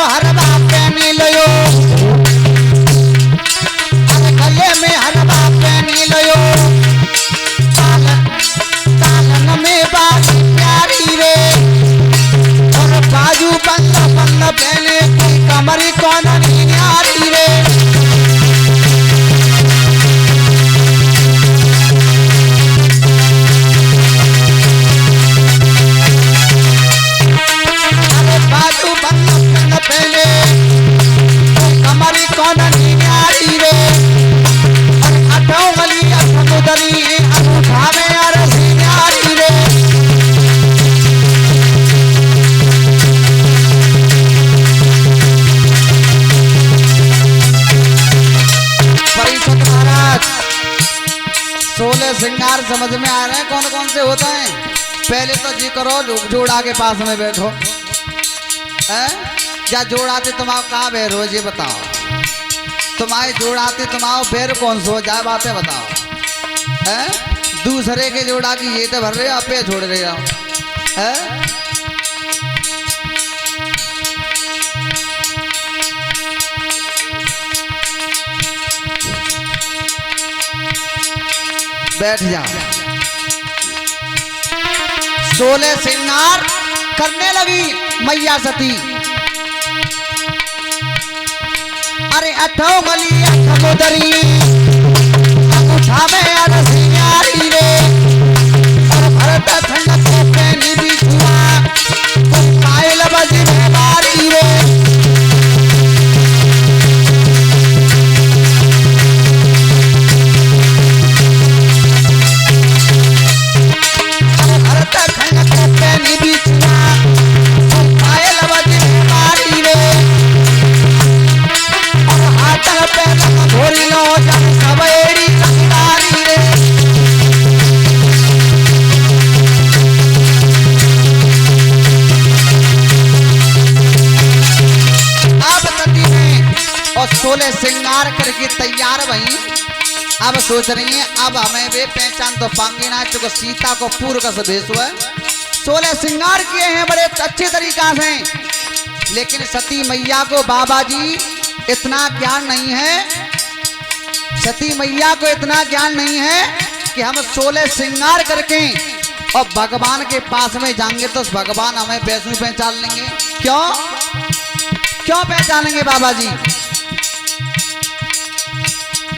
हरवा पहनी लियो, अरे गले में हरवा पहनी लियो, तालन में बाली प्यारी रे, और बाजू बंद बंद पहने की कमरी कौन नहीं आती रे। अरे बाजू बंद बंद पहने कमरी कौन नहीं आती रे, और अठों गली समुदरी अनूठा में अरसी न्यारी रे। परिषद महाराज 16 श्रृंगार समझ में आ रहे हैं कौन कौन से होते हैं? पहले तो जी करो जोड़ा के पास में बैठो हैं, या जोड़ाते तुम्हारा कहाँ बैर हो ये बताओ, तुम्हारे जोड़ाते तुम्हारा बैर कौन सो जाए बातें बताओ हैं? दूसरे के जोड़ा की ये तो भर रहे हो पे छोड़ रहे हो हैं? बैठ जाओ। 16 श्रृंगार करने लगी मैया सती। अरे अठों गली समुदरी अनूठा में अरसी न्यारी रे, और भरत ठंड को पहनी भी छुआ, पायल बजी में मारी रे। और 16 श्रृंगार करके तैयार भई। अब सोच रही है अब हमें वे पहचान तो पाएंगे ना, चूंकि सीता को पूर्व का भेष हुआ। 16 श्रृंगार किए हैं बड़े अच्छे तरीका से, लेकिन सती मैया को बाबा जी इतना ज्ञान नहीं है, सती मैया को इतना ज्ञान नहीं है कि हम 16 श्रृंगार करके और भगवान के पास में जाएंगे तो भगवान हमें वैष्णु पहचान लेंगे। क्यों क्यों पहचानेंगे बाबा जी?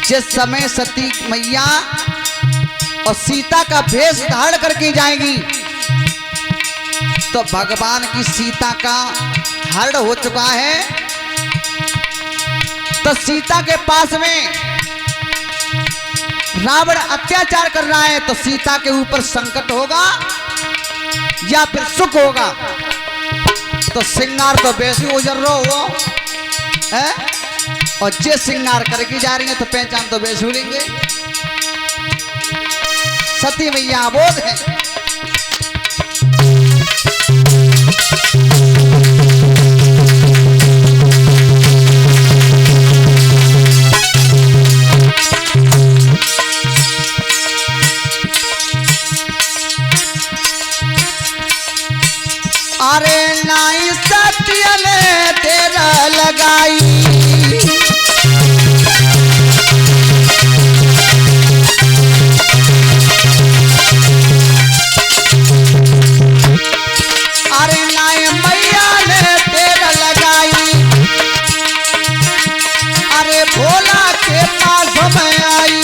जिस समय सती मैया और सीता का भेष धारण करके जाएगी तो भगवान की सीता का हरण हो चुका है, तो सीता के पास में रावण अत्याचार कर रहा है, तो सीता के ऊपर संकट होगा या फिर सुख होगा? तो श्रृंगार तो वैसे उजर रहो हो है, और जे श्रृंगार करके जा रही है तो पहचान तो वैसे लेंगे। सती मैया बोध है। अरे नाई सत्य ने तेरा लगाई, अरे नाई मैया ने तेरा लगाई, अरे भोला के पास में आई।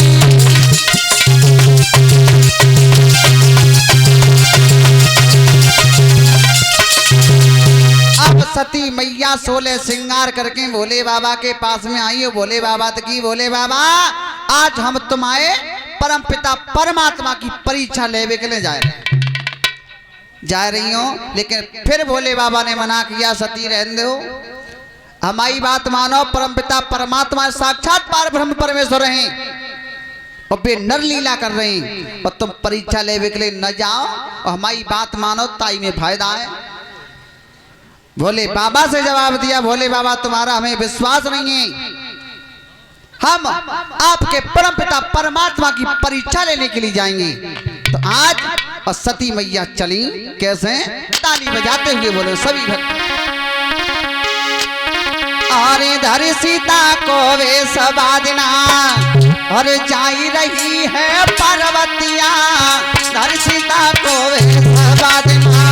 सती मैया 16 श्रृंगार करके भोले बाबा के पास में आई हो। भोले बाबा तो की भोले बाबा आज हम तुम्हारे परम पिता परमात्मा की परीक्षा लेने के लिए जा रही हो, लेकिन फिर भोले बाबा ने मना किया, सती रहने दो, हमारी बात मानो। परम पिता परमात्मा साक्षात पार ब्रह्म परमेश्वर हैं और वे नर लीला कर रहे हैं, और तुम परीक्षा लेने के लिए न जाओ और हमारी बात मानो, ताई में फायदा है। भोले बाबा से जवाब दिया, भोले बाबा तुम्हारा हमें विश्वास नहीं है, हम आपके परम पिता परमात्मा की परीक्षा लेने के लिए जाएंगे। तो आज और सती मैया चली कैसे? ताली बजाते हुए बोले सभी भक्त। अरे धर सीता को वे सबादना और जाई रही है पार्वतिया धर सीता को वे सबादना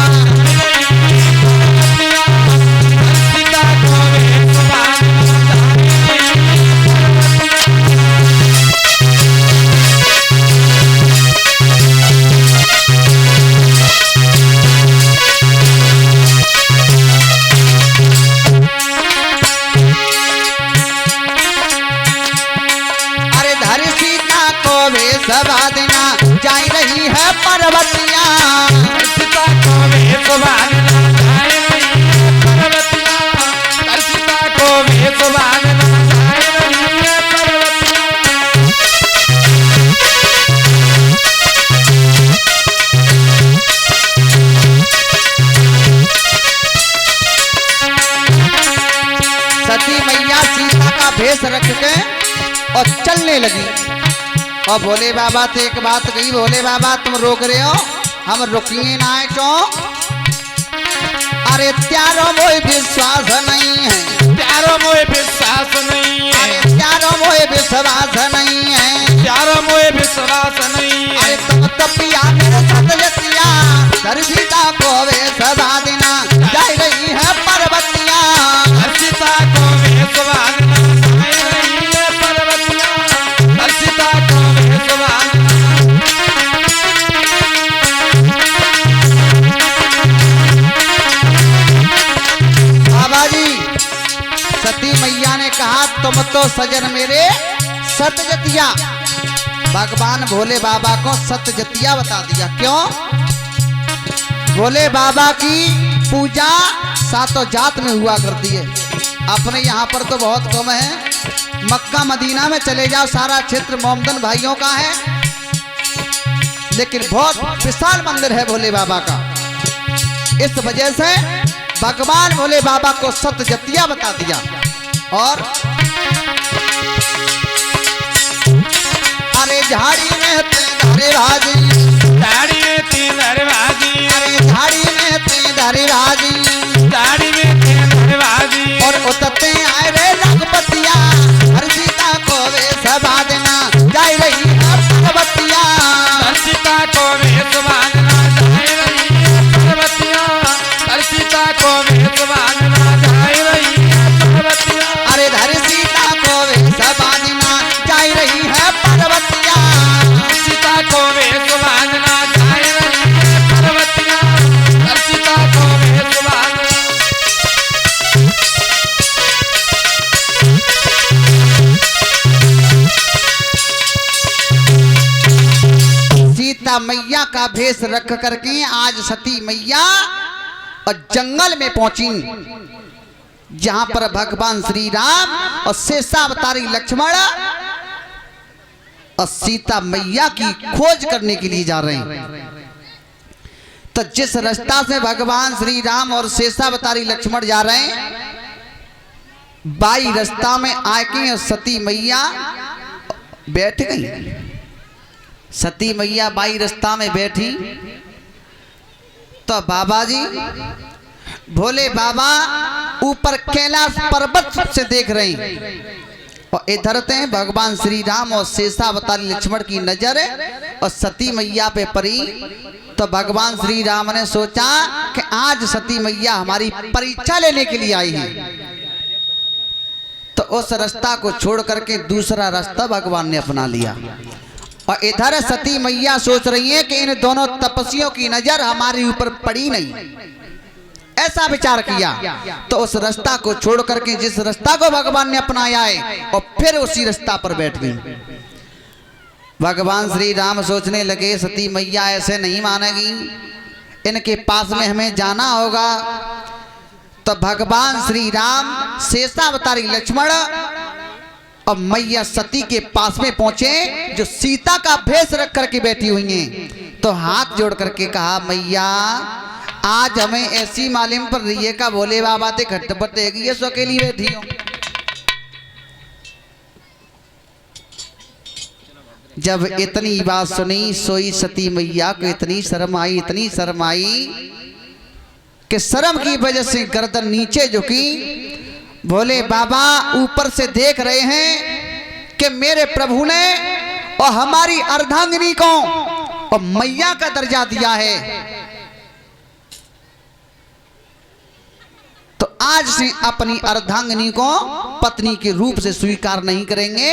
सबादना जाई रही है पार्वतिया सीता को वे सबादना जाई रही है पार्वतिया सीता को वे सबादना जाई रही है पार्वतिया सती मैया सीता का भेष रख के और चलने लगी और भोले बाबा से एक बात कही भोले बाबा तुम रोक रहे हो हम रुकिए ना है क्यों अरे त्यारो मोह विश्वास नहीं है प्यारो मोह विश्वास नहीं है अरे त्यारो मोह विश्वास नहीं है प्यारो मोह विश्वास नहीं है अरे तुम तपिया मेरे साथ जतिया धर सीता को वे सदा देना जाई रही है पार्वतिया सीता को वे सबादना जाई रही है पार्वतिया सीता को वे सबादना बाबा जी सती मैया ने कहा तुम तो सजन मेरे सतजतिया भगवान भोले बाबा को सतजतिया बता दिया क्यों भोले बाबा की पूजा सातों जात में हुआ करती है अपने यहाँ पर तो बहुत कम है मक्का मदीना में चले जाओ सारा क्षेत्र मोमदन भाइयों का है लेकिन बहुत विशाल मंदिर है भोले बाबा का इस वजह से भगवान भोले बाबा को सतजतिया बता दिया और अरे झाड़ी में तेरे भाजी दाढ़ी में तीन दरवाजी अरे झाड़ी में तेरे भाजी दाढ़ी में तीन दरवाजी और उतरते आए रे रघुपतिया हर सीता को वे सभा देना जाई रही है पार्वतिया सीता को वे सबादना जाई रही है पार्वतिया सीता को वे सबादना जाई रही है पार्वतिया अरे धर सीता को वे सभा देना जाई रही है पार्वतिया सीता को वे सबादना जाई रही है पार्वतिया सीता को वे सबादना सीता मैया का भेष रख करके आज सती मैया और जंगल में पहुंची जहां पर भगवान श्री राम और शेषावतारी लक्ष्मण और सीता मैया की खोज करने के लिए जा रहे हैं तो जिस रास्ता से भगवान श्री राम और शेषावतारी लक्ष्मण जा रहे हैं बाई रास्ता में आके और सती मैया बैठ गई सती मैया बाई रास्ता में बैठी तो बाबा जी भोले बाबा ऊपर कैलाश पर्वत से देख रहे हैं और इधर थे भगवान श्री राम और शेषावतारी लक्ष्मण की नजर और सती मैया पे पड़ी तो भगवान श्री राम ने सोचा कि आज सती मैया हमारी परीक्षा लेने के लिए आई है तो उस रास्ता को छोड़ करके दूसरा रास्ता भगवान ने अपना लिया और इधर सती मैया सोच रही है कि इन दोनों तपस्वियों की नजर हमारे ऊपर पड़ी नहीं ऐसा विचार किया तो उस रास्ता को छोड़ करके जिस रास्ता को भगवान ने अपनाया है और फिर उसी रास्ता पर बैठ गई भगवान श्री राम सोचने लगे सती मैया ऐसे नहीं मानेगी इनके पास में हमें जाना होगा तो भगवान श्री राम शेषावतारी लक्ष्मण और मैया सती के पास में पहुंचे जो सीता का भेष रख करके बैठी हुई हैं तो हाथ जोड़ करके कहा मैया आज हमें ऐसी मालूम पर रही है का भोले बाबा ते खटपट देगी ये सो अकेली बैठी हो जब इतनी बात सुनी सोई सती मैया को इतनी शर्म आई कि शर्म की वजह से गर्दन नीचे झुकी भोले बाबा ऊपर से देख रहे हैं कि मेरे प्रभु ने और हमारी अर्धांगिनी को और मैया का दर्जा दिया है, तो आज से अपनी अर्धांगिनी को पत्नी के रूप से स्वीकार नहीं करेंगे।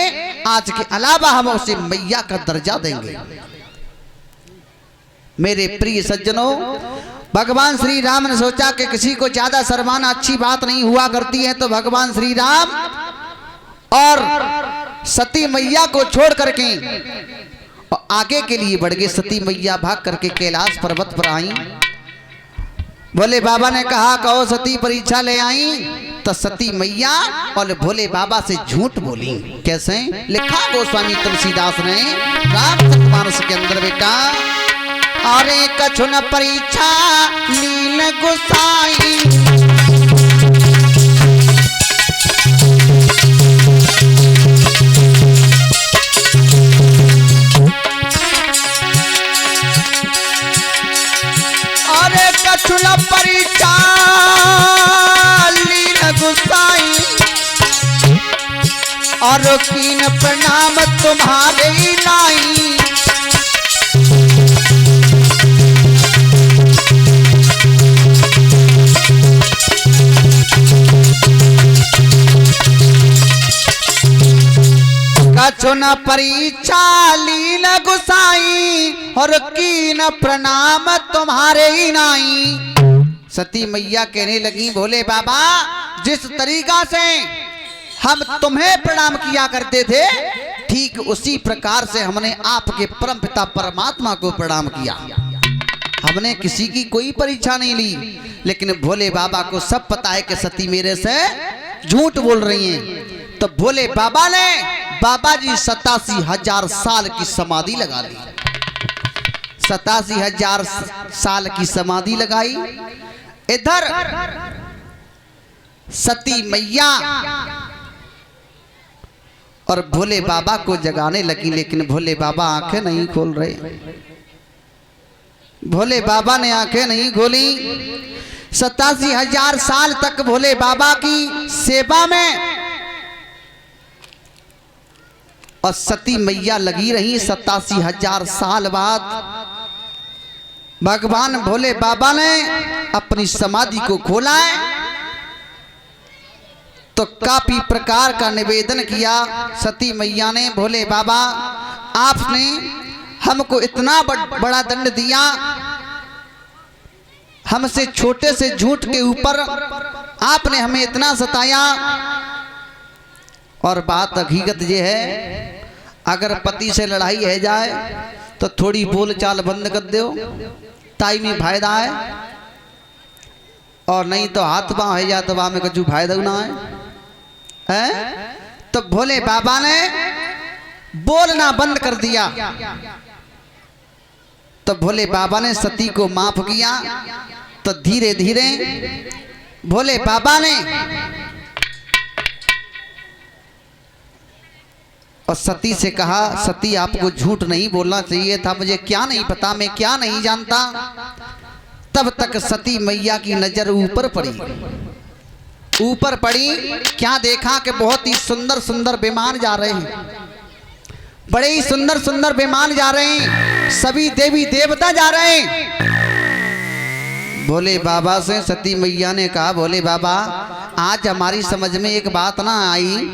आज के अलावा हम उसे मैया का दर्जा देंगे। मेरे प्रिय सज्जनों, भगवान श्री राम ने सोचा कि किसी को ज्यादा शर्माना अच्छी बात नहीं हुआ करती है, तो भगवान श्री राम और सती मैया को छोड़ करके और आगे के लिए बढ़ गए। सती मैया भाग करके कैलाश पर्वत पर आई। भोले बाबा ने कहा कहो सती परीक्षा ले आई, तो सती मैया और भोले बाबा से झूठ बोली। कैसे? लिखा गोस्वामी तुलसीदास ने रामचरितमानस के अंदर बेटा, अरे कछु न परीक्षा लीन गुसाई, अरे कछु न परीक्षा लीन गुसाई, और कीन प्रणाम तुम्हारे नाई। कछु न परीक्षा लीन गुसाई, और कीन प्रणाम तुम्हारे ही नाई। सती मैया कहने लगी भोले बाबा, जिस तरीका से हम तुम्हें प्रणाम किया करते थे, ठीक उसी प्रकार से हमने आपके परम पिता परमात्मा को प्रणाम किया। हमने किसी की कोई परीक्षा नहीं ली। लेकिन भोले बाबा को सब पता है कि सती मेरे से झूठ बोल रही हैं। तो भोले बाबा ने बाबा जी 87,000 साल की समाधि लगा ली। 87,000 साल की समाधि लगाई। इधर सती मैया और भोले बाबा को जगाने लगी, लेकिन भोले बाबा आंखें नहीं खोल रहे। भोले बाबा ने आंखें नहीं खोली। 87,000 साल तक भोले बाबा की सेवा में और सती मैया लगी रही। 87,000 साल बाद भगवान भोले बाबा ने अपनी समाधि को खोला है, तो काफी प्रकार का निवेदन किया सती मैया ने। भोले बाबा, आपने हमको इतना बड़ा दंड दिया, हमसे छोटे से झूठ के ऊपर आपने हमें इतना सताया, और बात हकीकत ये है, अगर पति से लड़ाई है जाए तो थोड़ी बोल चाल बंद कर दो, ताई में फायदा है, और नहीं तो हाथ पांव है जाए तो वहां में कुछ फायदा ना है। तो भोले बाबा ने बोलना बंद कर दिया। तो भोले बाबा ने सती को माफ किया। तो धीरे धीरे भोले बाबा ने और सती से कहा, सती आपको झूठ नहीं बोलना चाहिए था, मुझे क्या नहीं पता, मैं क्या नहीं जानता। तब तक सती मैया की नजर ऊपर पड़ी। ऊपर पड़ी, क्या देखा कि बहुत ही सुंदर सुंदर विमान जा रहे हैं, बड़े ही सुंदर सुंदर विमान जा रहे हैं, सभी देवी देवता जा रहे हैं। भोले बाबा से सती मैया ने कहा, भोले बाबा आज हमारी समझ में एक बात ना आई।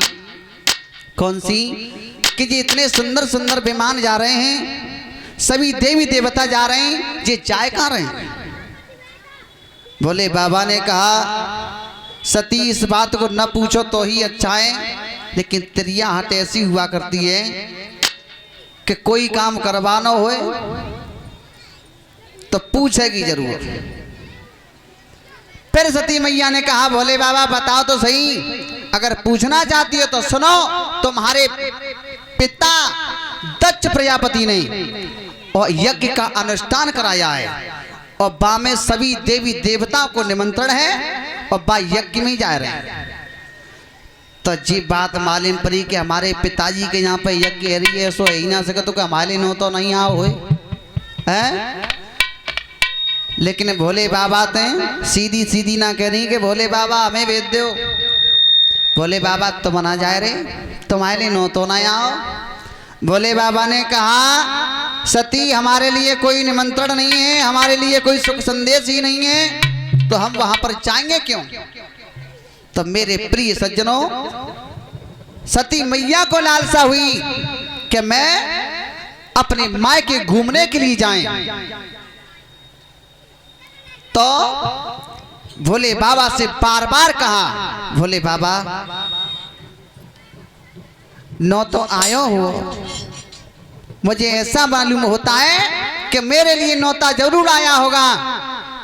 कौन सी? कि ये इतने सुंदर सुंदर विमान जा रहे हैं, सभी देवी देवता जा रहे हैं, ये जाए कहाँ रहे हैं? भोले बाबा ने कहा, सती इस बात को न पूछो तो ही अच्छा है, लेकिन त्रिया हट ऐसी हुआ करती है कि कोई काम करवाना होए तो पूछेगी जरूर। फिर सती मैया ने कहा, भोले बाबा बताओ तो सही, अगर पूछना चाहती हो तो सुनो, तुम्हारे पिता दक्ष प्रजापति ने और यज्ञ का अनुष्ठान कराया है, और बा में सभी देवी देवताओं को निमंत्रण है, और बा यज्ञ में जा रहे हैं। तो जी बात मालूम पड़ी कि हमारे पिताजी के यहाँ पे यज्ञ है रही है, सो ही ना सके तो क्या हमारे नो तो नहीं आओ है। लेकिन भोले बाबा ते सीधी सीधी ना कह रही कि भोले बाबा हमें भेज दो, बोले बाबा तुम ना जाए रे, तुम्हारे लिए नो तो ना आओ। बोले बाबा ने कहा सती हमारे लिए कोई निमंत्रण नहीं है, हमारे लिए कोई सुख संदेश ही नहीं है, तो हम वहां पर जाएंगे क्यों। तो मेरे प्रिय सज्जनों, सती मैया को लालसा हुई कि मैं अपने मायके घूमने के लिए जाएं। तो भोले बाबा से बार बार कहा, भोले बाबा नो तो आयो हो, मुझे ऐसा मालूम होता है कि मेरे लिए नौता जरूर आया होगा।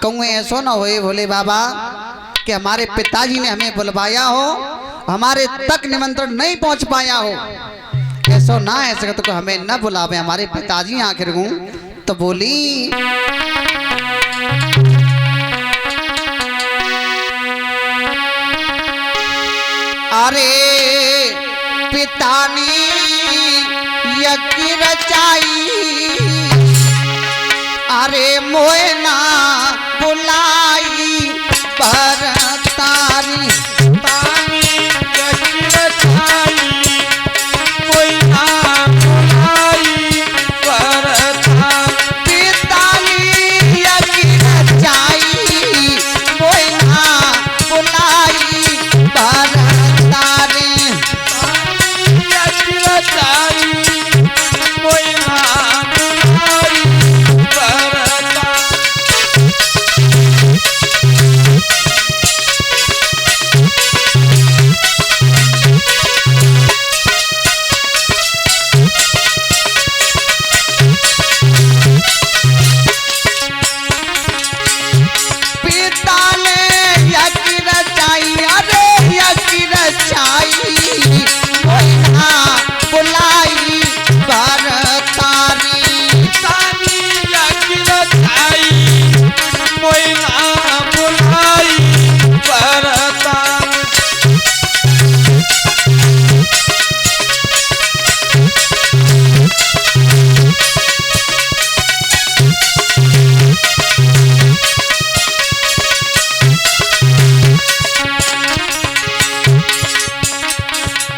कहूँ ऐसा ना होए भोले बाबा कि हमारे पिताजी ने हमें बुलवाया हो, हमारे तक निमंत्रण नहीं पहुंच पाया हो। ऐसा ना ऐसा तो हमें न बुलावे हमारे पिताजी आखिर हूँ। तो बोली अरे पिता ने यज्ञ रचाई, अरे मोयना बुलाई भरतारी। तानी यज्ञ रचाई, मोयना बुलाई भरतारी। पिता ने यज्ञ रचाई, मोयना बुलाई भरतारी। यज्ञ रचाई, मोयना बुलाई भरतारी। पिता ने यज्ञ रचाई, अरे यज्ञ रचाई, मोयना बुलाई भरतारी। तानी यज्ञ रचाई, मोयना बुलाई भरतारी।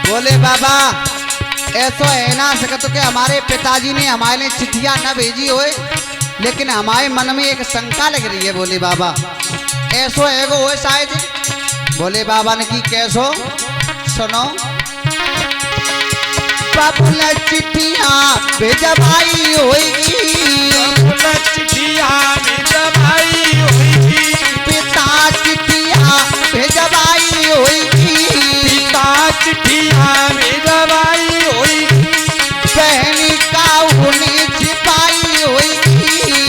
बोले बाबा ऐसा है ना सकत के हमारे पिताजी ने हमारे लिए चिट्ठियां न भेजी होए, लेकिन हमारे मन में एक शंका लग रही है। बोले बाबा ऐसो एगो हो शायद। बोले बाबा ने की कैसो, सुनो बाबूल चिट्ठियां भेजवाई होगी, चिट्ठिया में जमाई होगी, पिता चिट्ठियां भेजवाई होगी, पिता चिट्ठिया में जमाई होगी, बहनी का उन्हें छिपाई होगी।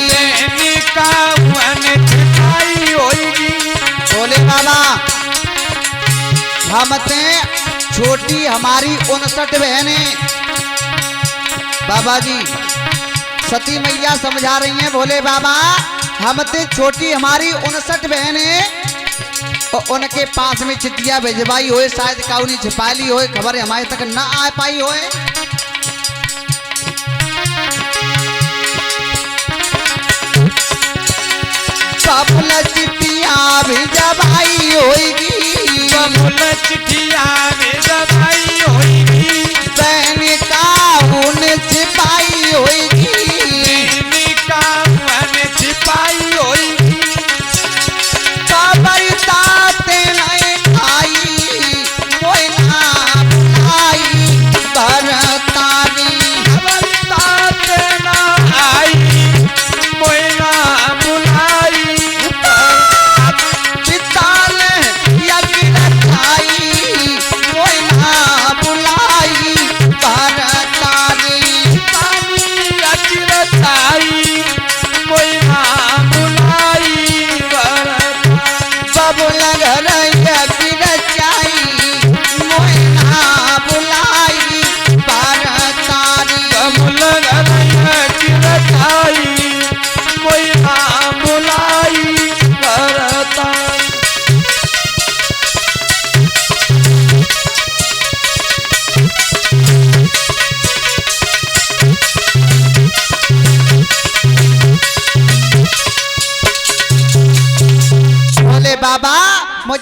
बहनी का मन छिपाई होगी। बोले बाबा हम ते छोटी हमारी 59 बहनें। बाबा जी सती मैया समझा रही हैं, बोले बाबा हम ते छोटी हमारी 59 बहनें, और उनके पास में चिट्ठियां भिजवाई होए, शायद काउनी छिपा ली होए, खबर हमारे तक न आ पाई होए। बाबुल चिट्ठियां भिजवाई होगी, चिट्ठिया में जमाई होगी, बहन का उन छिपाई होगी, बहनी का मन छिपाई होगी। खबर ताते नहीं आई, मोयना बुलाई भरतारी। खबर तात ना आई, मोयना बुलाई पिता ने यज्ञ रचाई, मोयना बुलाई भरतारी।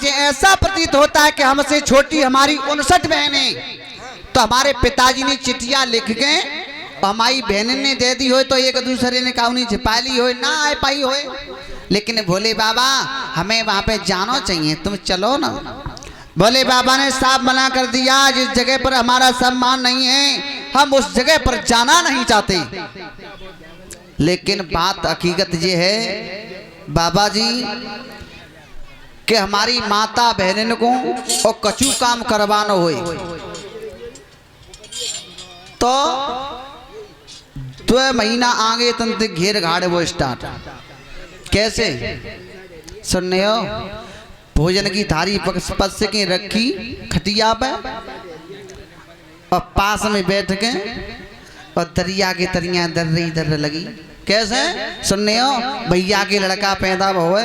मुझे ऐसा प्रतीत होता है कि हमसे छोटी हमारी 59 बहनें, तो हमारे पिताजी ने चिट्ठियां लिख के हमारी बहन ने दे दी हो, तो एक दूसरे ने काउनी छिपा ली हो, ना आ पाई हो। लेकिन भोले बाबा हमें वहां पे जाना चाहिए, तुम चलो ना। भोले बाबा ने साफ मना कर दिया, जिस जगह पर हमारा सम्मान नहीं है हम उस जगह पर जाना नहीं चाहते। लेकिन बात हकीकत ये है बाबा जी कि हमारी माता बहन को और कचू काम करवाना हो तो 2 महीना आगे तंत्र घेर घाड़ वो स्टार्ट। कैसे सुनने हो? भोजन की थारी पस के रखी खटिया पे और पास में बैठ के और दरिया की तरिया दर्र लगी। कैसे सुनने हो? भैया के लड़का पैदा हुआ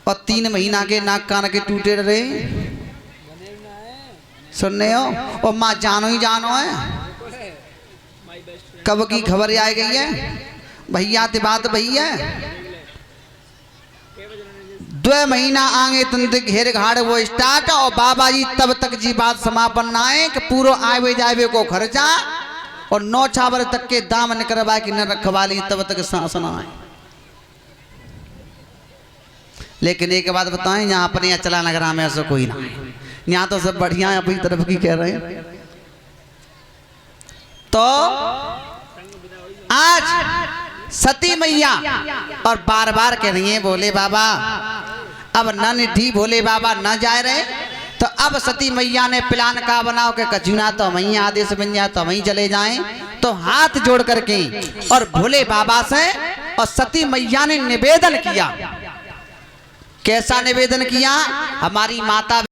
और 3 महीना के नाक कान के टूटे रहे। सुनने हो? और माँ जानो ही जानो है, कब की खबर आ गई है भैया ते बात भैया। 2 महीना आगे तंत्र घेर घाड़ वो स्टार्ट और बाबा जी तब तक जी बात समापन ना है कि पूरा आवे जावे को खर्चा और 9 छावर तक के दाम निकलवा कि न रखवाली तब तक शासन आए। लेकिन एक बात बताएं, यहाँ पर यहाँ चला नगरा में ऐसा कोई ना है, यहाँ तो सब बढ़िया है, अपनी तरफ की कह रहे हैं। तो आज सती मैया और बार बार कह रही है भोले बाबा अब न निधि भोले बाबा न जा रहे, तो अब सती मैया ने प्लान का बनाओ के कचुना तो वहीं आदेश बन जाए तो वहीं चले जाएं। तो हाथ जोड़ करके और भोले बाबा से और सती मैया ने निवेदन किया। कैसा निवेदन किया? हमारी माता